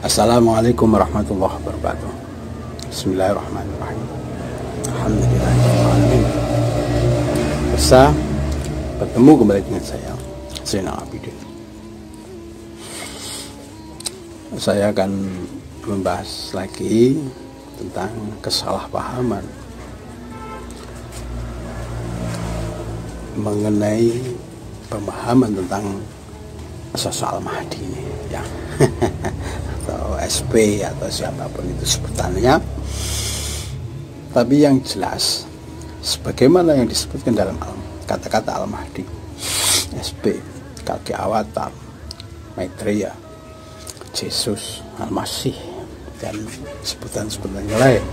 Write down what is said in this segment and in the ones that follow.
Assalamualaikum warahmatullahi wabarakatuh. Bismillahirrahmanirrahim. Alhamdulillahirrahmanirrahim. Bisa bertemu kembali dengan saya, Zainal Abidin. Saya akan membahas lagi tentang kesalahpahaman mengenai pemahaman tentang sosok Al-Mahdi ini, ya. Atau SP atau siapapun itu sebutannya. Tapi yang jelas, sebagaimana yang disebutkan dalam kata-kata Al-Mahdi, SP, kaki awatar, Maitreya, Yesus, Al-Masih, dan sebutan-sebutan yang lain,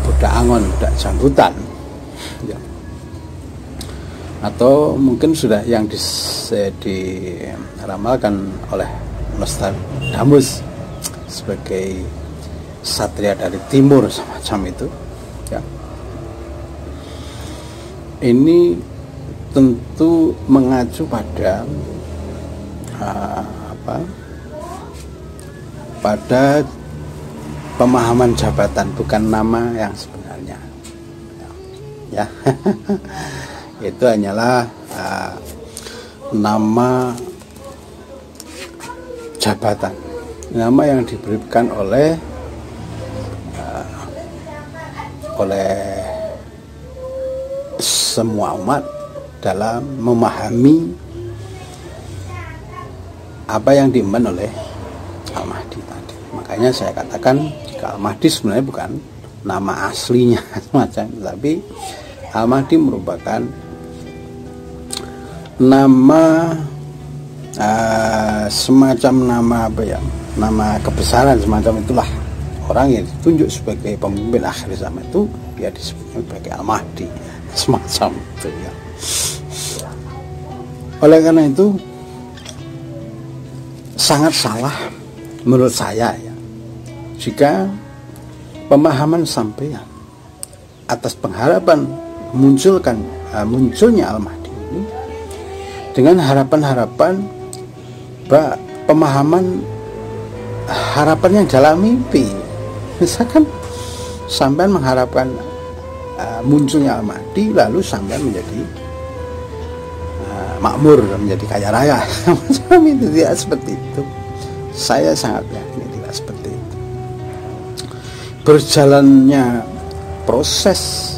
budak angon, budak jambutan, ya. Atau mungkin sudah yang diramalkan oleh Nostradamus sebagai satria dari timur semacam itu, ya. Ini tentu mengacu pada pada pemahaman jabatan, bukan nama yang sebenarnya, ya. Itu hanyalah nama jabatan, nama yang diberikan oleh semua umat dalam memahami apa yang diemban oleh Al-Mahdi tadi. Makanya saya katakan Al-Mahdi sebenarnya bukan nama aslinya semacam, tapi Al-Mahdi merupakan nama semacam nama nama kebesaran semacam itulah. Orang yang ditunjuk sebagai pemimpin akhir zaman itu dia disebut sebagai Al-Mahdi semacam itu, ya. Oleh karena itu sangat salah menurut saya, ya, jika pemahaman sampean atas pengharapan munculnya Al-Mahdi ini dengan harapan-harapan pemahaman harapan yang dalam mimpi. Misalkan sampean mengharapkan munculnya Al-Mahdi, lalu sampean menjadi makmur, menjadi kaya raya. Itu tidak seperti itu. Saya sangat yakin tidak seperti itu. Berjalannya proses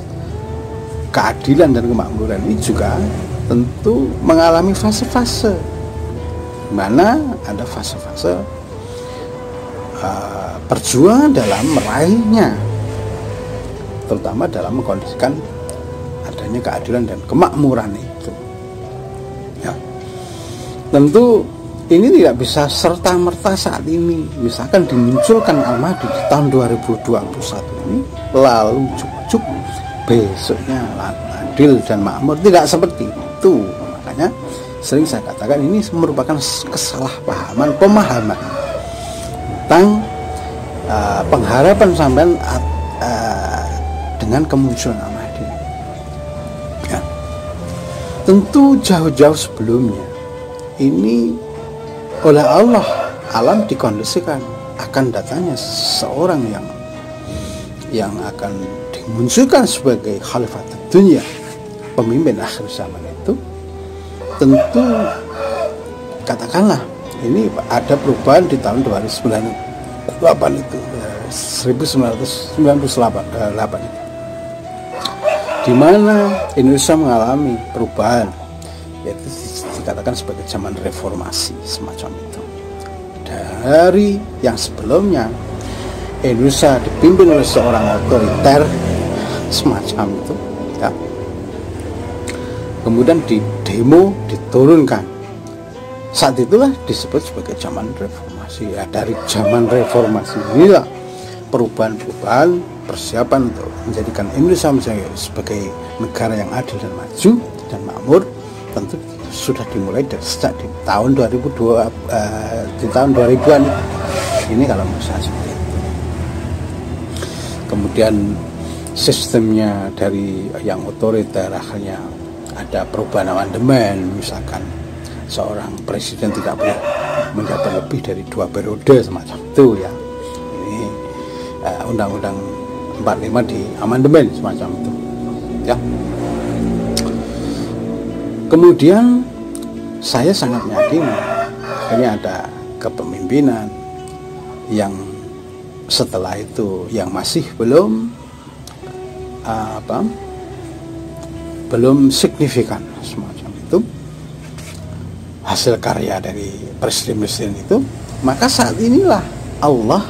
keadilan dan kemakmuran ini juga tentu mengalami fase-fase, mana ada fase-fase perjuangan dalam meraihnya, terutama dalam mengkondisikan adanya keadilan dan kemakmuran itu, ya. Tentu ini tidak bisa serta-merta saat ini. Misalkan dimunculkan Al-Mahdi di tahun 2021 ini, lalu cukup besoknya adil dan makmur, tidak seperti itu. Makanya sering saya katakan ini merupakan kesalahpahaman pemahaman tentang pengharapan sampean dengan kemunculan Al-Mahdi, ya. Tentu jauh-jauh sebelumnya ini oleh Allah alam dikondisikan akan datangnya seorang yang akan dimunculkan sebagai khalifah dunia, pemimpin akhir zaman itu. Tentu katakanlah ini ada perubahan di tahun 2098 itu, 1998 itu, di mana Indonesia mengalami perubahan, yaitu dikatakan sebagai zaman reformasi semacam itu. Dari yang sebelumnya Indonesia dipimpin oleh seorang otoriter semacam itu, ya. Kemudian di demo diturunkan. Saat itulah disebut sebagai zaman reformasi, ya. Dari zaman reformasi inilah perubahan-perubahan, persiapan untuk menjadikan Indonesia sebagai negara yang adil dan maju dan makmur tentu sudah dimulai dari sejak di tahun 2000-an ini, kalau menurut saya seperti itu. Kemudian sistemnya dari yang otoriter akhirnya ada perubahan amandemen, misalkan seorang presiden tidak boleh menjabat lebih dari 2 periode semacam itu ya. Ini Undang-Undang 45 di amandemen semacam itu ya. Kemudian saya sangat meyakini ini ada kepemimpinan yang setelah itu yang masih belum belum signifikan semacam itu hasil karya dari presiden-presiden itu. Maka saat inilah Allah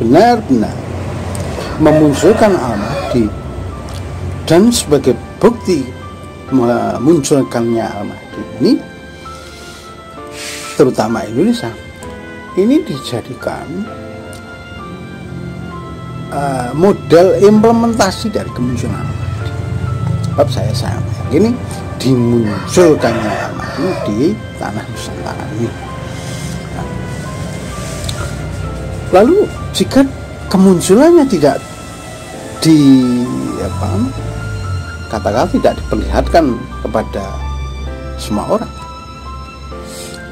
benar-benar memunculkan Al-Mahdi, dan sebagai bukti memunculkannya Al-Mahdi ini, terutama Indonesia ini dijadikan model implementasi dari kemunculan Al-Mahdi. Sebab saya sangat yakin dimunculkannya Al-Mahdi di tanah Nusantara ini. Lalu jika kemunculannya tidak katakan tidak diperlihatkan kepada semua orang,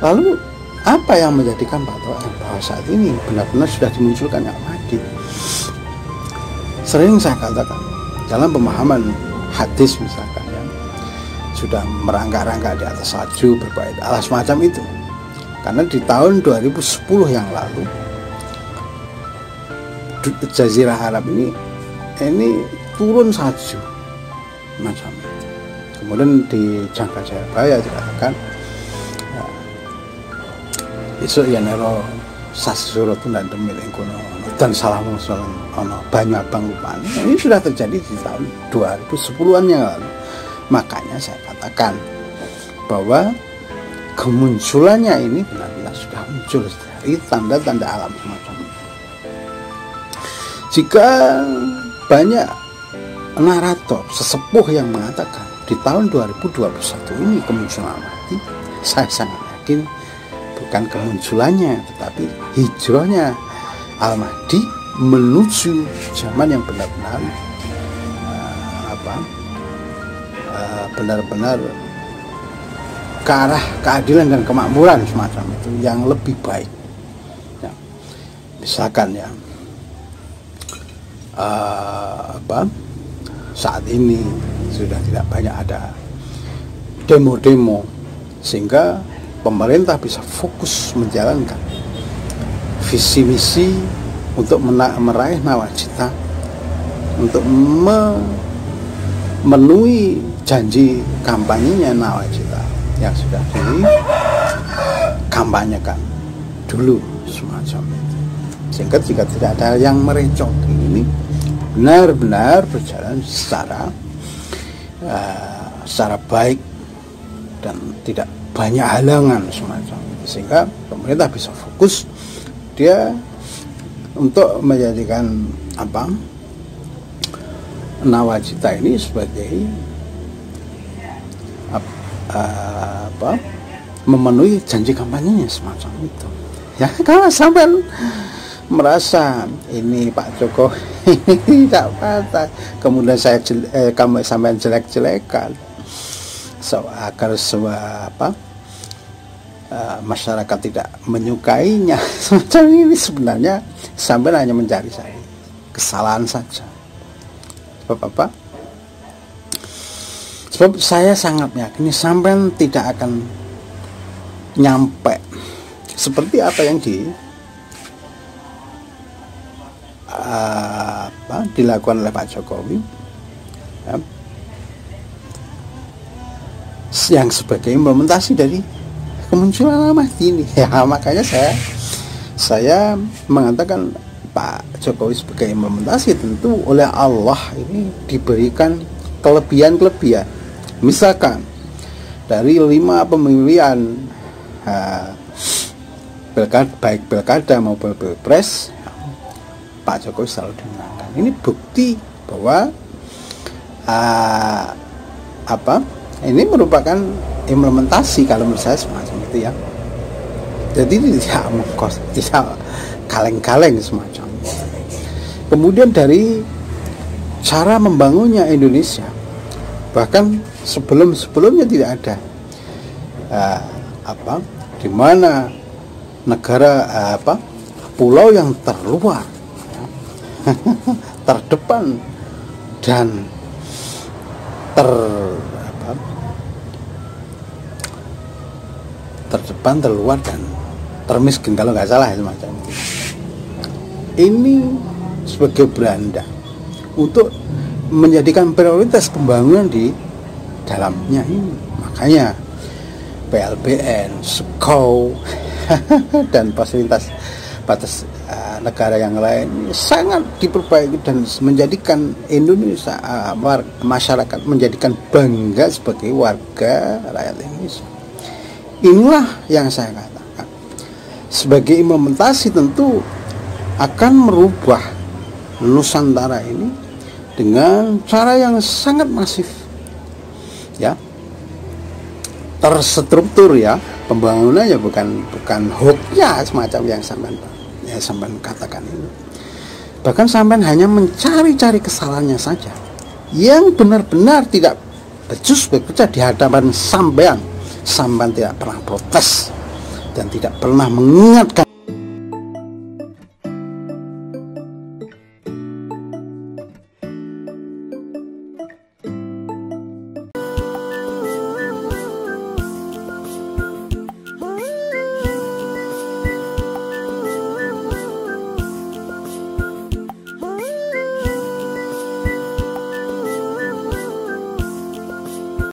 lalu apa yang menjadikan patokan bahwa saat ini benar-benar sudah dimunculkan Al-Mahdi? Sering saya katakan dalam pemahaman hadis misalkan ya, sudah merangkak-rangkak di atas salju berbait Allah semacam itu. Karena di tahun 2010 yang lalu Jazirah Arab ini turun salju macam itu. Kemudian di Jangka Jayabaya dikatakan besok ya nero sasuratun dan demil kono dan salamu salam ono banyu abang rupane. Ini sudah terjadi di tahun 2010-an yang lalu. Makanya saya katakan bahwa kemunculannya ini benar-benar sudah muncul dari tanda-tanda alam semacam itu. Jika banyak narator sesepuh yang mengatakan di tahun 2021 ini kemunculan Al-Mahdi, saya sangat yakin bukan kemunculannya tetapi hijrahnya Al-Mahdi menuju zaman yang benar-benar benar-benar ke arah keadilan dan kemakmuran semacam itu yang lebih baik ya. Misalkan ya saat ini sudah tidak banyak ada demo-demo sehingga pemerintah bisa fokus menjalankan visi misi untuk meraih nawacita, untuk memenuhi janji kampanyenya nawacita yang sudah dikampanyekan dulu semacam itu. Sehingga jika tidak ada yang merecoki ini benar-benar berjalan secara baik dan tidak banyak halangan semacam itu, sehingga pemerintah bisa fokus dia untuk menjadikan nawacita ini sebagai memenuhi janji kampanyenya semacam itu ya. Kalau sampai merasa ini Pak Jokowi ini tidak patah, kemudian kamu sampai jelek-jelekan agar masyarakat tidak menyukainya semacam ini, sebenarnya sampai hanya mencari kesalahan saja. Sebab apa? Sebab saya sangat yakin sampai tidak akan nyampe seperti apa yang dilakukan oleh Pak Jokowi ya, yang sebagai implementasi dari kemunculan Al-Mahdi ini ya. Makanya saya mengatakan Pak Jokowi sebagai implementasi tentu oleh Allah ini diberikan kelebihan-kelebihan. Misalkan dari 5 pemilihan baik pilkada maupun pilpres, Pak Jokowi selalu dimenangkan. Ini bukti bahwa ini merupakan implementasi kalau menurut saya semacam itu ya. Jadi tidak kaleng-kaleng semacam itu. Kemudian dari cara membangunnya Indonesia, bahkan sebelumnya tidak ada di mana negara pulau yang terluar, ya, terdepan dan terdepan, terluar dan termiskin kalau nggak salah semacam itu. Ini sebagai Belanda untuk menjadikan prioritas pembangunan di dalamnya ini. Makanya PLBN, SEKAU dan fasilitas batas negara yang lain sangat diperbaiki dan menjadikan Indonesia masyarakat menjadikan bangga sebagai warga rakyat Indonesia. Inilah yang saya katakan sebagai implementasi tentu akan merubah Nusantara ini dengan cara yang sangat masif, ya, terstruktur, ya, pembangunannya bukan hoaxnya semacam yang sampean katakan ini. Bahkan sampean hanya mencari-cari kesalahannya saja yang benar-benar tidak becus bekerja di hadapan sampean tidak pernah protes dan tidak pernah mengingatkan